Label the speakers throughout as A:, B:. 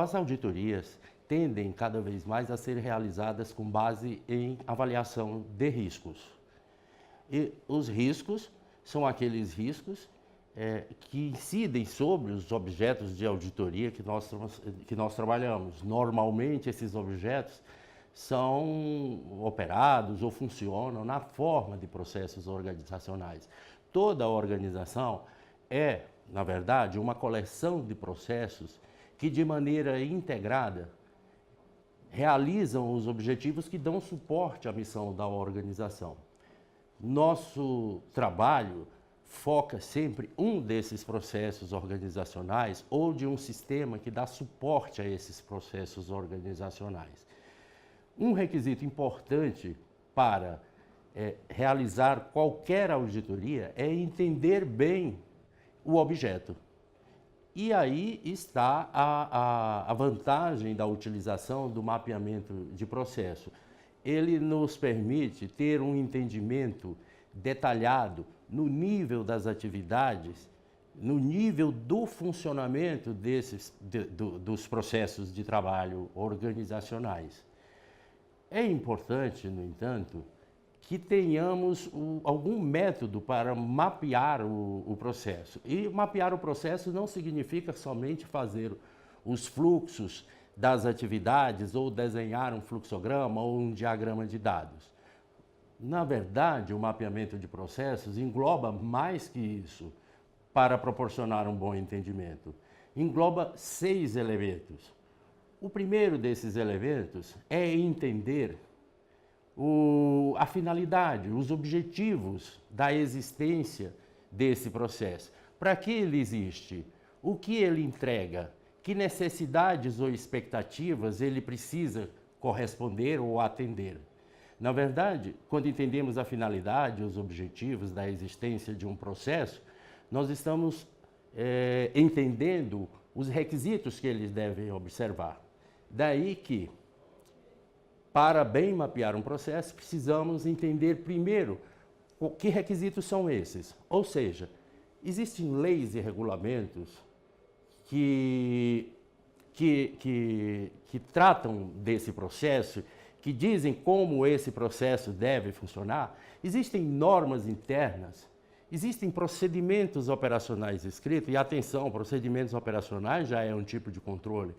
A: As auditorias tendem cada vez mais a ser realizadas com base em avaliação de riscos. E os riscos são aqueles riscos que incidem sobre os objetos de auditoria que nós trabalhamos. Normalmente, esses objetos são operados ou funcionam na forma de processos organizacionais. Toda organização é, na verdade, uma coleção de processos que, de maneira integrada, realizam os objetivos que dão suporte à missão da organização. Nosso trabalho foca sempre um desses processos organizacionais ou de um sistema que dá suporte a esses processos organizacionais. Um requisito importante para realizar qualquer auditoria é entender bem o objeto. E aí está a vantagem da utilização do mapeamento de processo. Ele nos permite ter um entendimento detalhado no nível das atividades, no nível do funcionamento dos processos de trabalho organizacionais. É importante, no entanto, que tenhamos algum método para mapear o processo. E mapear o processo não significa somente fazer os fluxos das atividades ou desenhar um fluxograma ou um diagrama de dados. Na verdade, o mapeamento de processos engloba mais que isso para proporcionar um bom entendimento. Engloba 6 elementos. O primeiro desses elementos é entender a finalidade, os objetivos da existência desse processo. Para que ele existe? O que ele entrega? Que necessidades ou expectativas ele precisa corresponder ou atender? Na verdade, quando entendemos a finalidade, os objetivos da existência de um processo, nós estamos entendendo os requisitos que eles devem observar. Daí que, para bem mapear um processo, precisamos entender primeiro que requisitos são esses. Ou seja, existem leis e regulamentos que tratam desse processo, que dizem como esse processo deve funcionar. Existem normas internas, existem procedimentos operacionais escritos, e atenção, procedimentos operacionais já é um tipo de controle.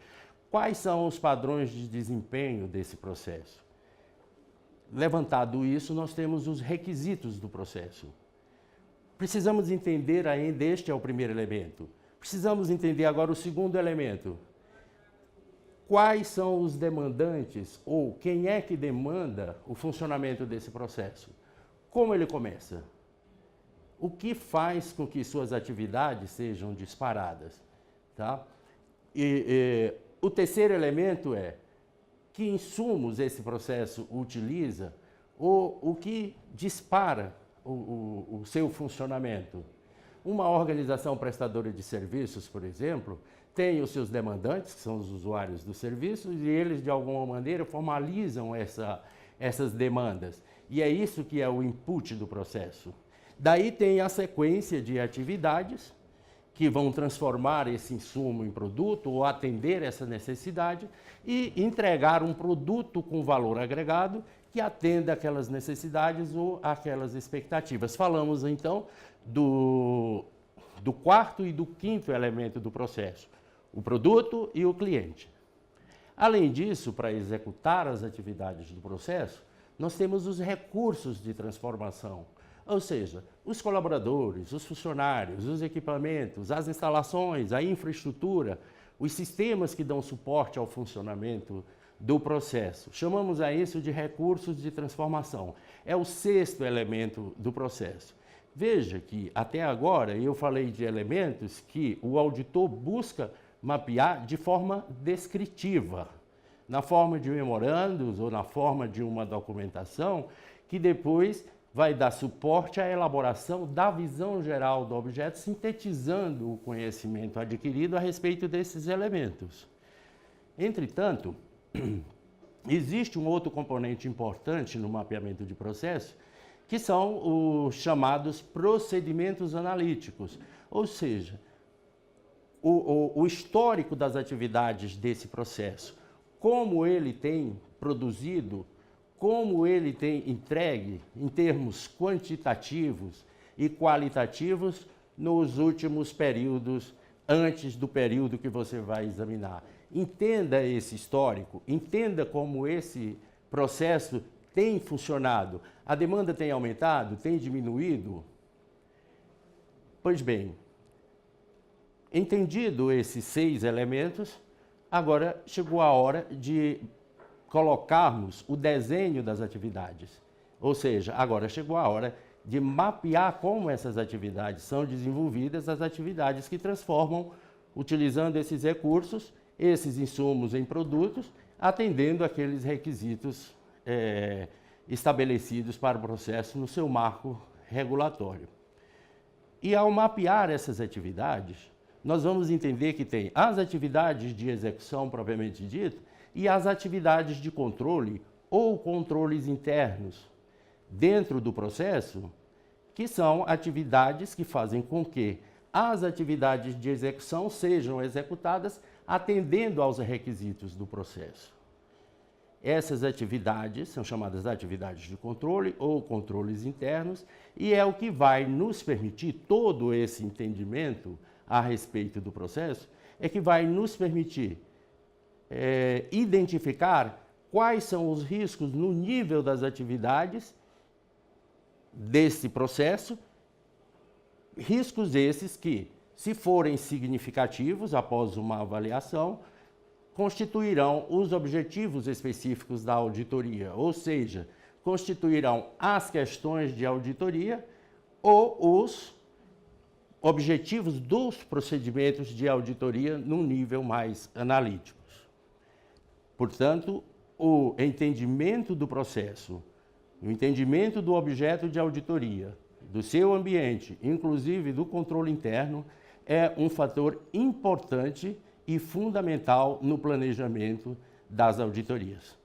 A: Quais são os padrões de desempenho desse processo? Levantado isso, nós temos os requisitos do processo. Precisamos entender ainda, este é o primeiro elemento. Precisamos entender agora o segundo elemento. Quais são os demandantes ou quem é que demanda o funcionamento desse processo? Como ele começa? O que faz com que suas atividades sejam disparadas? Tá? O terceiro elemento é que insumos esse processo utiliza ou o que dispara o seu funcionamento. Uma organização prestadora de serviços, por exemplo, tem os seus demandantes, que são os usuários dos serviços, e eles, de alguma maneira, formalizam essas demandas. E é isso que é o input do processo. Daí tem a sequência de atividades que vão transformar esse insumo em produto ou atender essa necessidade e entregar um produto com valor agregado que atenda aquelas necessidades ou aquelas expectativas. Falamos, então, do quarto e do quinto elemento do processo, o produto e o cliente. Além disso, para executar as atividades do processo, nós temos os recursos de transformação, ou seja, os colaboradores, os funcionários, os equipamentos, as instalações, a infraestrutura, os sistemas que dão suporte ao funcionamento do processo. Chamamos a isso de recursos de transformação. É o sexto elemento do processo. Veja que, até agora, eu falei de elementos que o auditor busca mapear de forma descritiva, na forma de memorandos ou na forma de uma documentação, que depois vai dar suporte à elaboração da visão geral do objeto, sintetizando o conhecimento adquirido a respeito desses elementos. Entretanto, existe um outro componente importante no mapeamento de processo, que são os chamados procedimentos analíticos, ou seja, o histórico das atividades desse processo, como ele tem produzido, como ele tem entregue em termos quantitativos e qualitativos nos últimos períodos, antes do período que você vai examinar. Entenda esse histórico, entenda como esse processo tem funcionado. A demanda tem aumentado, tem diminuído? Pois bem, entendido esses 6 elementos, agora chegou a hora de colocarmos o desenho das atividades. Ou seja, agora chegou a hora de mapear como essas atividades são desenvolvidas, as atividades que transformam, utilizando esses recursos, esses insumos em produtos, atendendo aqueles requisitos estabelecidos para o processo no seu marco regulatório. E ao mapear essas atividades, nós vamos entender que tem as atividades de execução propriamente dito e as atividades de controle ou controles internos dentro do processo, que são atividades que fazem com que as atividades de execução sejam executadas atendendo aos requisitos do processo. Essas atividades são chamadas atividades de controle ou controles internos e é o que vai nos permitir, todo esse entendimento a respeito do processo, é que vai nos permitir identificar quais são os riscos no nível das atividades desse processo, riscos esses que, se forem significativos após uma avaliação, constituirão os objetivos específicos da auditoria, ou seja, constituirão as questões de auditoria ou os objetivos dos procedimentos de auditoria num nível mais analítico. Portanto, o entendimento do processo, o entendimento do objeto de auditoria, do seu ambiente, inclusive do controle interno, é um fator importante e fundamental no planejamento das auditorias.